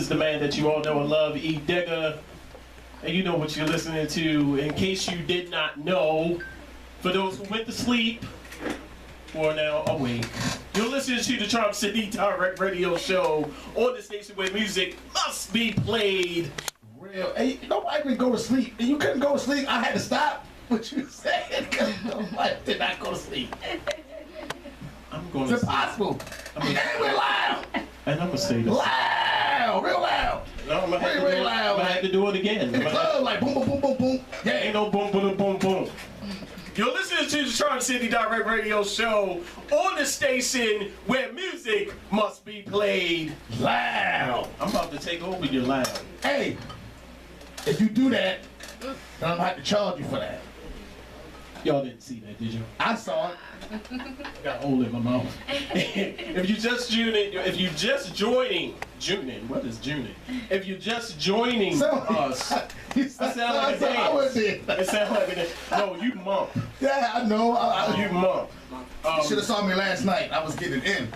is the man that you all know and love, E. Digger. And you know what you're listening to. In case you did not know, for those who went to sleep or are now awake, you're listening to the Charm City Direct Radio Show on the station where music must be played. Real. Hey, nobody can go to sleep. And you couldn't go to sleep. I had to stop what you said because nobody did not go to sleep. I'm going to It's impossible. And we're loud. And I'm going to say this. Loud. Real loud. No, I'm going to loud. have to do it again. In the club, like boom, boom, boom, boom, boom. Yeah, ain't no boom, boom, boom, boom. You're listening to the Charm City Direct Radio Show on the station where music must be played loud. I'm about to take over your loud. Hey, if you do that, then I'm going to have to charge you for that. Y'all didn't see that, did you? I saw it. Got a hole in my mouth. If you just joining, what is joining? If you're just joining us, it sounds like a dance. It sounds like a dance. No, you mump. Yeah, I know. You mump. You should have saw me last night. I was getting in.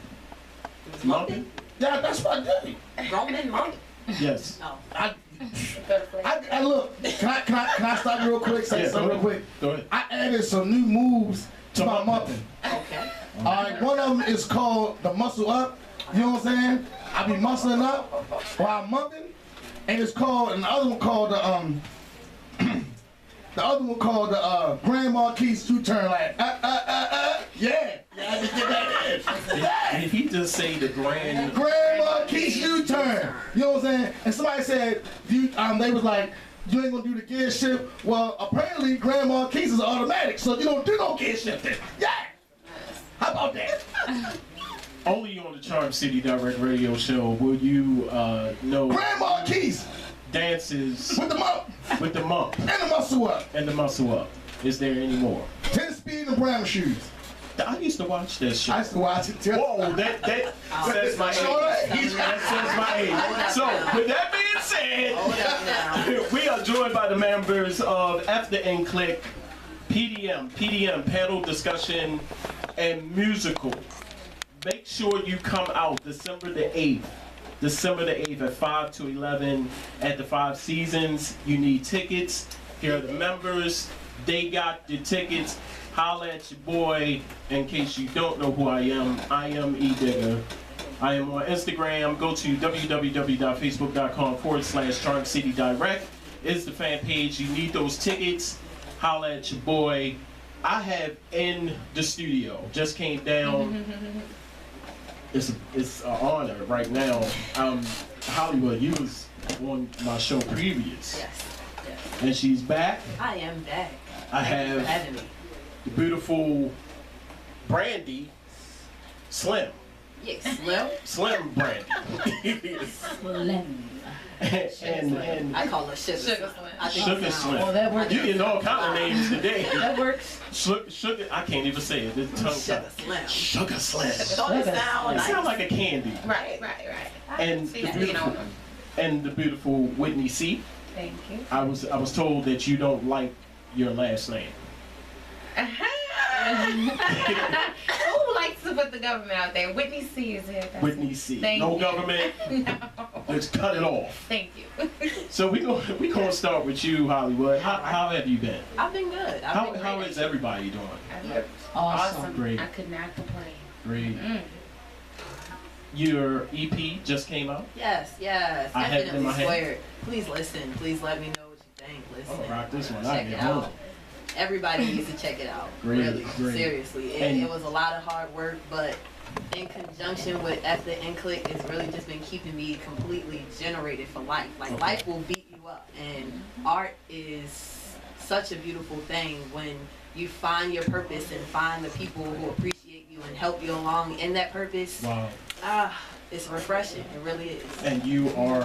Mumping? Yeah, that's what I did. Grown men mump? Yes. No. I look. Can I stop you real quick? Say something real quick. Go ahead. I added some new moves to my mumping. Okay. All right, one of them is called the muscle up. You know what I'm saying? I be muscling up while I'm mumping, and it's called, and the other one called the Grand Marquis U-turn, like yeah. I just get that in. Yeah. Did he just say the Grand Marquis U-turn? You know what I'm saying? And somebody said, they was like, you ain't gonna do the gear shift. Well, apparently Grand Marquis is automatic, so you don't do no gear shifting. Yeah. How about that? Only on the Charm City Direct Radio Show will you know Grand Marquis dances with the mump and the muscle up. And the muscle up. Is there any more? 10 speed and brown shoes. I used to watch that shit. I used to watch it too. Whoa, that says my age. That says my age. So, with that being said, we are joined by the members of After N Click, PDM, panel discussion, and musical. Make sure you come out December the 8th at 5 to 11 at the 5 Seasons. You need tickets. Here are the members. They got the tickets. Holla at your boy. In case you don't know who I am E. Digger. I am on Instagram. Go to www.facebook.com/Charm City Direct. It's the fan page. You need those tickets. Holla at your boy. I have in the studio. Just came down. It's an honor right now. Hollywood, you was on my show previous. Yes. And she's back. I am back. I Thank you for have having me. the beautiful Brandy Slim. Yes, Slim. Slim Brandy. Slim. and I call her Sugar Slim. I think Sugar it sounds- Slim. Oh, that works. You getting all kind of names today. That works. Sugar, I can't even say it. This tongue Sugar Slim. Sugar Slim. Don't it sound It nice? sounds like a candy. Right. And See the that. beautiful, and the beautiful Whitney C. Thank you. I was told that you don't like your last name. Who likes to put the government out there? Whitney C is it. Whitney C. Thank No you. government. No. Let's cut it off. Thank you. So we gonna start with you, Hollywood. How have you been? I've been good. How is everybody doing? Awesome. Great. I could not complain. Great. Your EP just came out. Yes. I have it in my hand. Squared. Please listen. Please let me know what you think. Listen. I'm gonna rock this one. Check it out. Everybody needs to check it out. Great, Really. great. Seriously. It was a lot of hard work, but in conjunction with After N Click, it's really just been keeping me completely generated for life. Like, life will beat you up. And art is such a beautiful thing when you find your purpose and find the people who appreciate you and help you along in that purpose. Wow. It's refreshing. It really is. And you are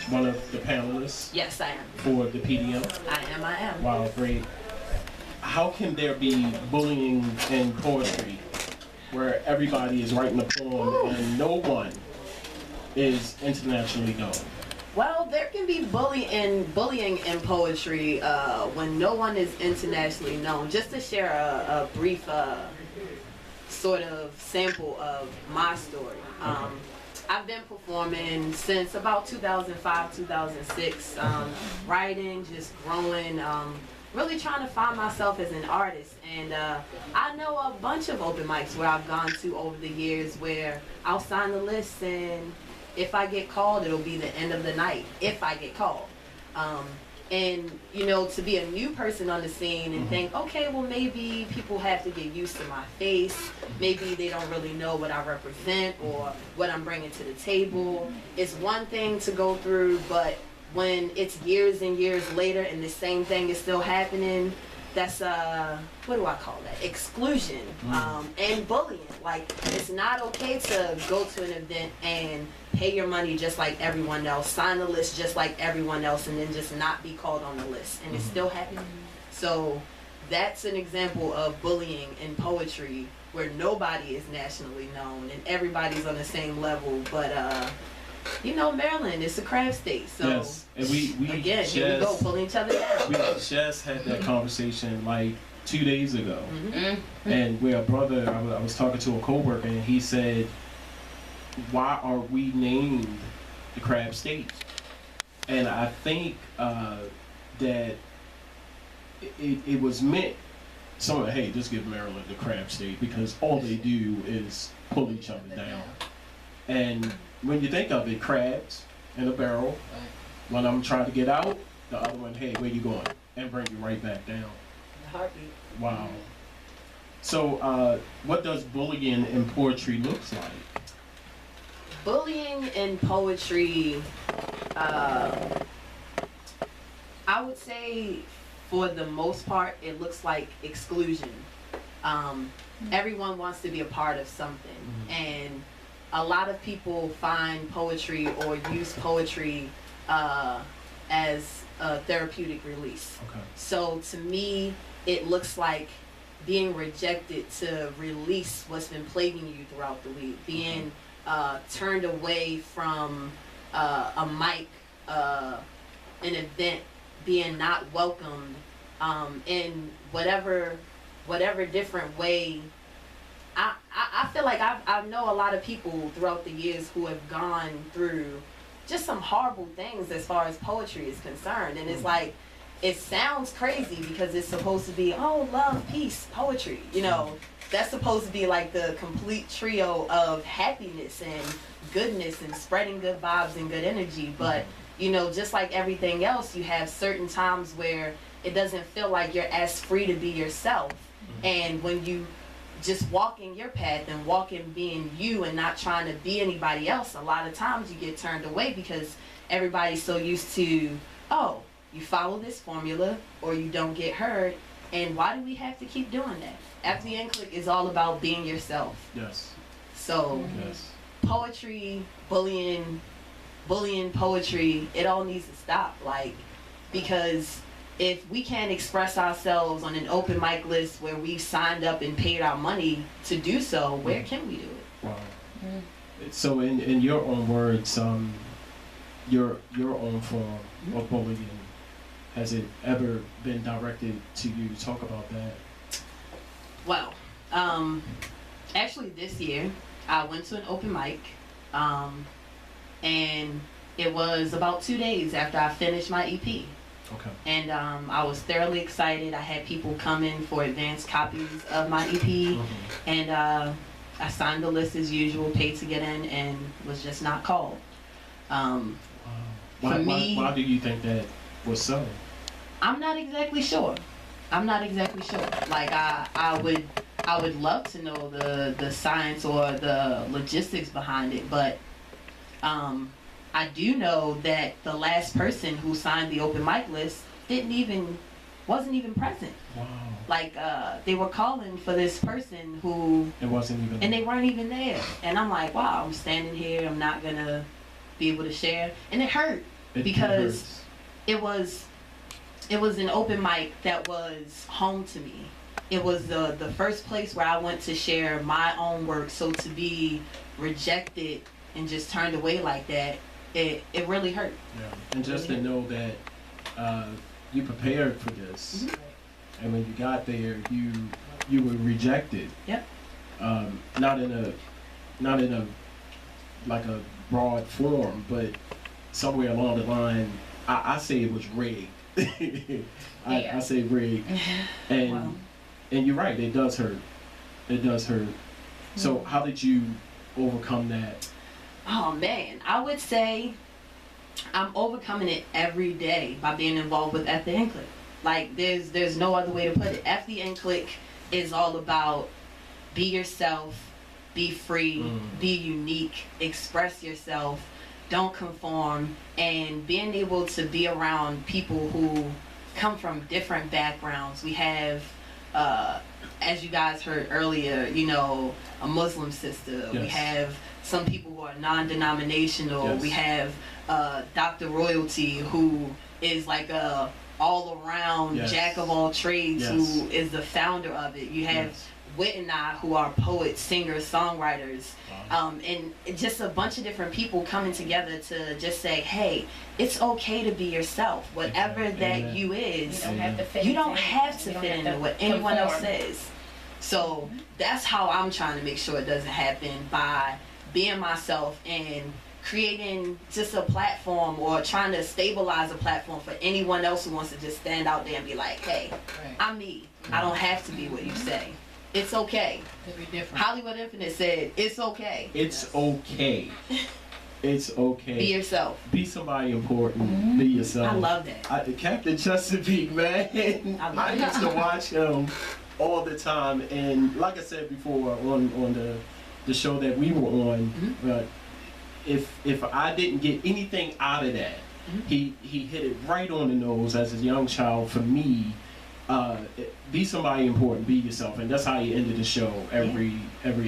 one of the panelists Yes, I am. for the PDM. I am. Wow, great. How can there be bullying in poetry where everybody is writing a poem and no one is internationally known? Well, there can be bullying in poetry when no one is internationally known. Just to share a brief sort of sample of my story. I've been performing since about 2005, 2006. Writing, just growing, really trying to find myself as an artist. And I know a bunch of open mics where I've gone to over the years where I'll sign the list, and if I get called, it'll be the end of the night, if I get called. And, you know, to be a new person on the scene and think, okay, well, maybe people have to get used to my face. Maybe they don't really know what I represent or what I'm bringing to the table. It's one thing to go through, but when it's years and years later and the same thing is still happening, that's what do I call that? Exclusion and bullying. Like, it's not okay to go to an event and pay your money just like everyone else, sign the list just like everyone else, and then just not be called on the list. And it's still happening. So that's an example of bullying in poetry where nobody is nationally known and everybody's on the same level. But you know, Maryland, it's a crab state. So yes, and we again, just, here we go, pulling each other down. We just had that conversation like 2 days ago, and where a brother, I was talking to a coworker, and he said, "Why are we named the crab state?" And I think that it was meant. So hey, just give Maryland the crab state because all they do is pull each other down. And when you think of it, crabs in a barrel, one of them trying to get out, the other one, hey, where you going? And bring you right back down. Heartbeat. Wow. So what does bullying in poetry looks like? Bullying in poetry, I would say for the most part, it looks like exclusion. Everyone wants to be a part of something. And a lot of people find poetry or use poetry as a therapeutic release. Okay. So to me, it looks like being rejected to release what's been plaguing you throughout the week, being turned away from a mic, an event, being not welcomed in whatever different way. I feel like I know a lot of people throughout the years who have gone through just some horrible things as far as poetry is concerned. And it's like, it sounds crazy because it's supposed to be, oh, love, peace, poetry. You know, that's supposed to be like the complete trio of happiness and goodness and spreading good vibes and good energy. But, you know, just like everything else, you have certain times where it doesn't feel like you're as free to be yourself. And when you just walking your path and walking being you and not trying to be anybody else, a lot of times you get turned away because everybody's so used to, oh, you follow this formula or you don't get heard. And why do we have to keep doing that? After the Click is all about being yourself. Yes. So yes. Poetry, bullying poetry, it all needs to stop. Like, because if we can't express ourselves on an open mic list where we signed up and paid our money to do so, where can we do it? Wow. So in your own words, your own form of bullying, has it ever been directed to you? Talk about that. Well, actually this year I went to an open mic, and it was about 2 days after I finished my EP. Okay. And I was thoroughly excited. I had people come in for advanced copies of my EP, and I signed the list as usual, paid to get in, and was just not called. Why do you think that was so? I'm not exactly sure. Like I would love to know the science or the logistics behind it, but I do know that the last person who signed the open mic list wasn't even present. Wow. Like they were calling for this person who it wasn't even, and they weren't even there. And I'm like, wow, I'm standing here, I'm not gonna be able to share, and it hurt because it was an open mic that was home to me. It was the first place where I went to share my own work. So to be rejected and just turned away like that, it really hurt. Yeah. And just to know that you prepared for this, and when you got there, you were rejected. Yep. Not in a like a broad form, but somewhere along the line, I say it was rigged. I say rigged, and Wow. and you're right. It does hurt. It does hurt. So how did you overcome that? Oh man, I would say I'm overcoming it every day by being involved with F the N Click. Like there's no other way to put it. F the N Click is all about be yourself, be free, be unique, express yourself, don't conform, and being able to be around people who come from different backgrounds. We have, as you guys heard earlier, you know, a Muslim sister. Yes. We have some people who are non-denominational. Yes. We have Dr. Royalty, who is like a all-around Yes. jack of all trades, Yes. who is the founder of it. You have Yes. Whit and I, who are poets, singers, songwriters, Wow. and just a bunch of different people coming together to just say, hey, it's okay to be yourself, whatever Amen. that Amen. you is. You don't have to fit You don't in. have to You don't fit have into to what anyone else conform. says. So that's how I'm trying to make sure it doesn't happen, by being myself and creating just a platform, or trying to stabilize a platform for anyone else who wants to just stand out there and be like, hey, I'm me. I don't have to be what you say. It's okay. To be different. Hollywood Infinite said, it's okay. It's okay. It's okay. Be yourself. Be somebody important. Be yourself. I love that. Captain Chesapeake, man. I love I used to watch him all the time, and like I said before on the show that we were on, if I didn't get anything out of that, he hit it right on the nose as a young child for me. Be somebody important, be yourself, and that's how he ended the show every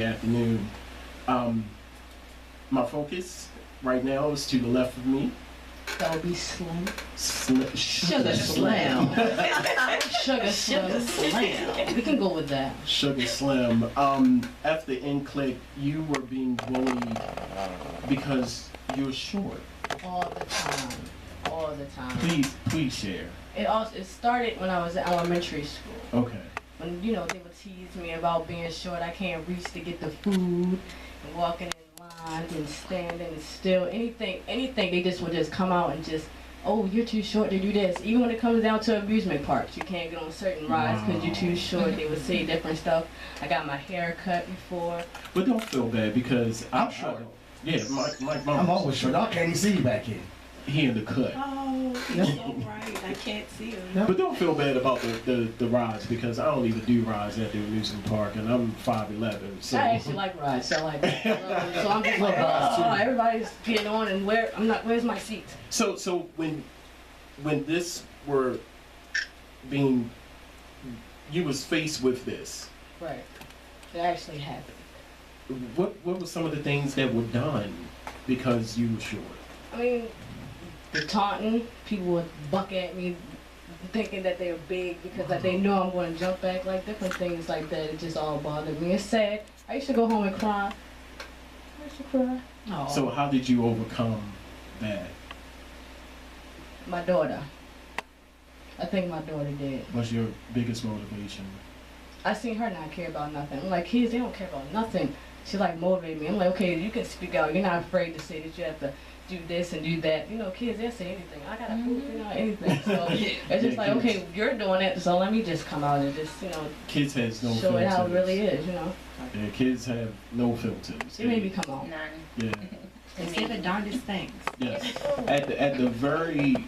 afternoon. My focus right now is to the left of me. That would be Slim. Sugar Slam. Sugar Sugar Slim. Slam. We can go with that. Sugar Slim. After N Click, you were being bullied because you're short. All the time. All the time. Please share. It started when I was in elementary school. Okay. When, you know, they would tease me about being short. I can't reach to get the food, and walking in lines and standing and still anything. They just would just come out and just, oh, you're too short to do this. Even when it comes down to amusement parks, you can't get on certain rides because you're too short. They would say different stuff. I got my hair cut before. But don't feel bad because I'm short. Yeah, Mike I'm always short. I can't even see you back here. He in the cut. Oh, he's so right. I can't see him. But don't feel bad about the rides because I don't even do rides at the amusement park, and I'm 5'11". So I actually like rides, so I like it. So I'm just like, oh, everybody's getting on, and where's my seat? So when this were being, you was faced with this, Right. It actually happened. what were some of the things that were done because you were short? I mean, the taunting, people would buck at me thinking that they were big because like, they know I'm going to jump back, like different things like that. It just all bothered me. It's sad. I used to go home and cry. I used to cry. Oh. So how did you overcome that? My daughter. I think my daughter did. Was your biggest motivation? I seen her not care about nothing. I'm like, kids, they don't care about nothing. She like motivated me. I'm like, okay, you can speak out. You're not afraid to say that you have to do this and do that. You know, kids, they'll say anything. I gotta poop, you know, anything. So it's just like, okay, you're doing it, so let me just come out and just, you know, Kids has no show filters. it how it really is, you know. Yeah, kids have no filters. It made me come out. None. Yeah. They say the darndest things. Yes. At the very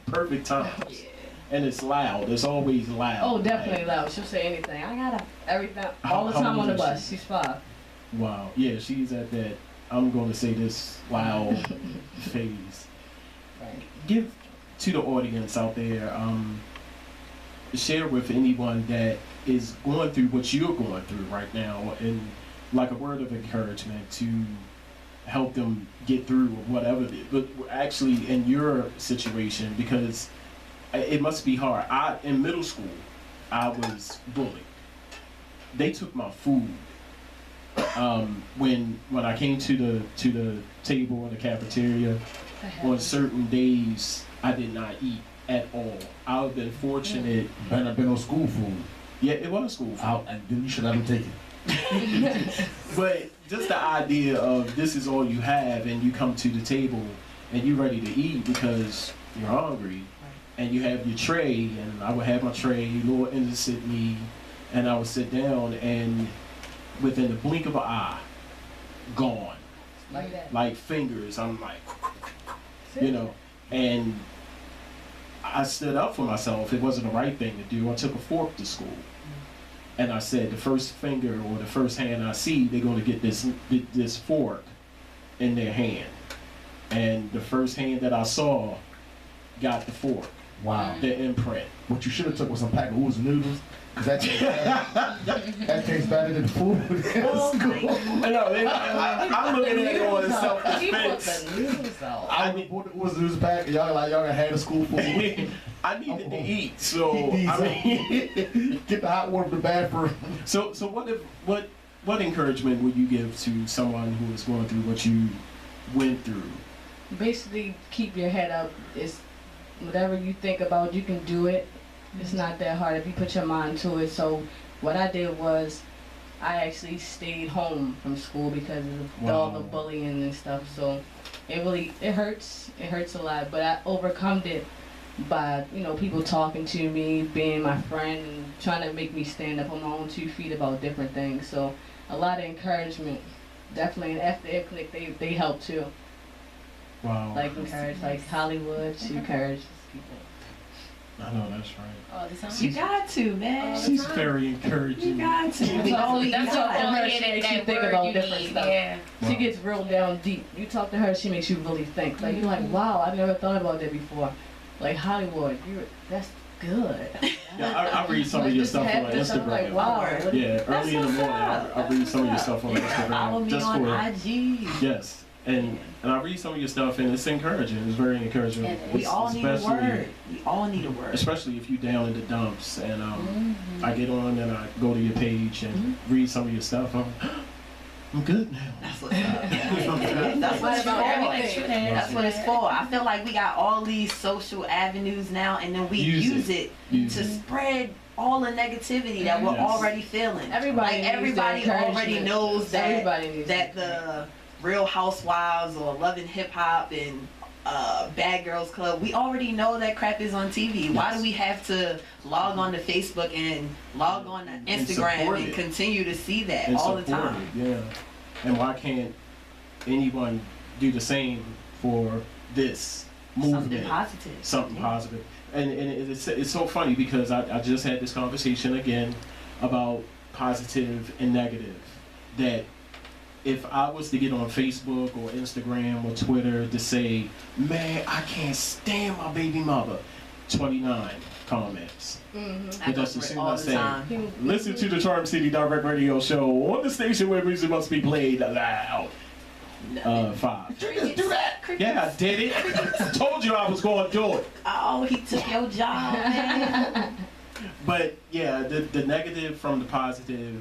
perfect times. Yeah. And it's loud. It's always loud. Oh, definitely loud. She'll say anything. I gotta everything all the How time on old the is bus. she? She's 5. Wow. Yeah, she's at that, I'm going to say this loud phase. Right. Give to the audience out there, share with anyone that is going through what you're going through right now, and like a word of encouragement to help them get through whatever it is. But actually in your situation, because it must be hard. In middle school, I was bullied. They took my food. When I came to the table in the cafeteria, on certain days I did not eat at all. I've been fortunate. Better have been on school food. Yeah, it was school food. And then you should have been taken. But just the idea of this is all you have, and you come to the table and you're ready to eat because you're hungry, and you have your tray, and I would have my tray, little innocent me, and I would sit down, and within the blink of an eye, gone. Like that. Like fingers, I'm like, you know, and I stood up for myself. It wasn't the right thing to do. I took a fork to school, and I said, the first finger or the first hand I see, they're going to get this fork in their hand. And the first hand that I saw got the fork, Wow. the imprint. What you should have took was some pack of oodles noodles, because that tastes better than the food. Oh my God. I'm looking at it on You put self-defense. the noodles out. I would bought the oodles noodles pack, and y'all gonna have a school full. I needed to eat, so Eat these I mean, Get the hot water from the bathroom. so what encouragement would you give to someone who is going through what you went through? Basically, keep your head up. It's whatever you think about, you can do it. It's not that hard if you put your mind to it. So what I did was I actually stayed home from school because of all the bullying and stuff. So it hurts. It hurts a lot, but I overcome it by, people talking to me, being my friend, and trying to make me stand up on my own 2 feet about different things. So a lot of encouragement. Definitely, and after Click, they help too. Wow. Like Hollywood, she encourages people. I know that's right. All the time. You got to, man. She's very encouraging. You got to. You talk to That's her, all she makes you that think word about you different need, stuff. yeah. She gets real down deep. You talk to her, she makes you really think. Like, you're like, wow, I never thought about that before. Like Hollywood, that's good. Yeah, I read some of your stuff on Instagram. I'm like, wow. Yeah, early in the morning, I read some of your stuff on Follow Instagram. me Just on for IG. yes, and I read some of your stuff, and it's encouraging. It's very encouraging. We all need a Especially- word. We all need a word. Especially if you're down in the dumps, and I get on and I go to your page and read some of your stuff. I'm good now. That's what's up. That's what it's About for. everything. That's what it's for. I feel like we got all these social avenues now, and then we use it to spread all the negativity that we're Yes. already feeling. Everybody like needs the everybody already encouragement. knows that Everybody needs that the Real Housewives or Love and Hip Hop and Bad Girls Club, we already know that crap is on TV. Why do we have to log on to Facebook and log on to Instagram support and it. continue to see that And all the support time? it, yeah. And why can't anyone do the same for this movement? Something positive. Something Yeah. positive. And it's so funny because I just had this conversation again about positive and negative. That if I was to get on Facebook or Instagram or Twitter to say, man, I can't stand my baby mother, 29 comments. I But go that's through the it same all I the say. time. Listen to the Charm City Direct Radio Show on the station where music must be played loud. 5. You just do that. Yeah, I did it. I told you I was going to do it. Oh, he took your job, man. But yeah, the negative from the positive,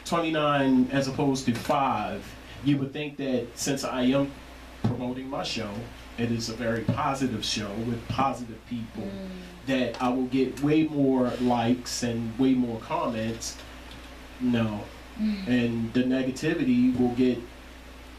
29 as opposed to 5, you would think that since I am promoting my show, it is a very positive show with positive people, that I will get way more likes and way more comments. No. And the negativity will get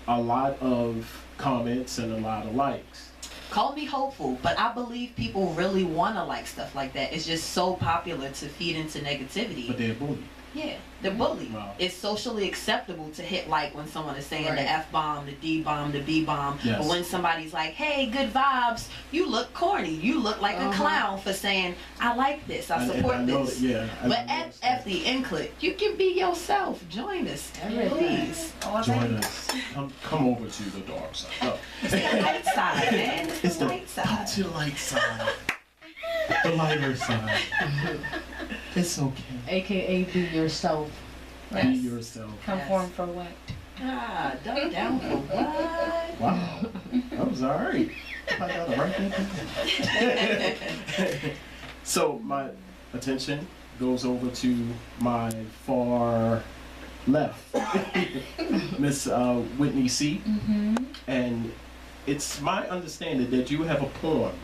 a lot of comments and a lot of likes. Call me hopeful, but I believe people really want to like stuff like that. It's just so popular to feed into negativity. But they're bullied. Yeah, they're bullied. Wow. It's socially acceptable to hit like when someone is saying Right. the F-bomb, the D-bomb, the B-bomb. Yes. But when somebody's like, hey, good vibes, you look corny. You look like a clown for saying, I like this, I support and I know this. that, yeah. But at the N-Click, you can be yourself. Join us, please. Join us. Come over to the dark side. No. It's the light side, man. It's the light Come side. to the light side. The lighter side. It's okay. AKA be yourself. Be yourself. Conform for what? Ah, dumb down for what? Wow. That was alright. I got it right there. So my attention goes over to my far left, Miss Whitney C. And it's my understanding that you have a poem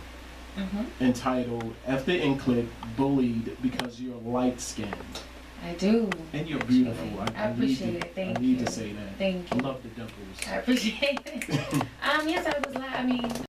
entitled "After N-Click Bullied Because You're Light Skinned." I do. And you're beautiful. I appreciate it. Thank you. I need to say that. Thank you. I love the dimples. I appreciate it. Yes, I was like, I mean,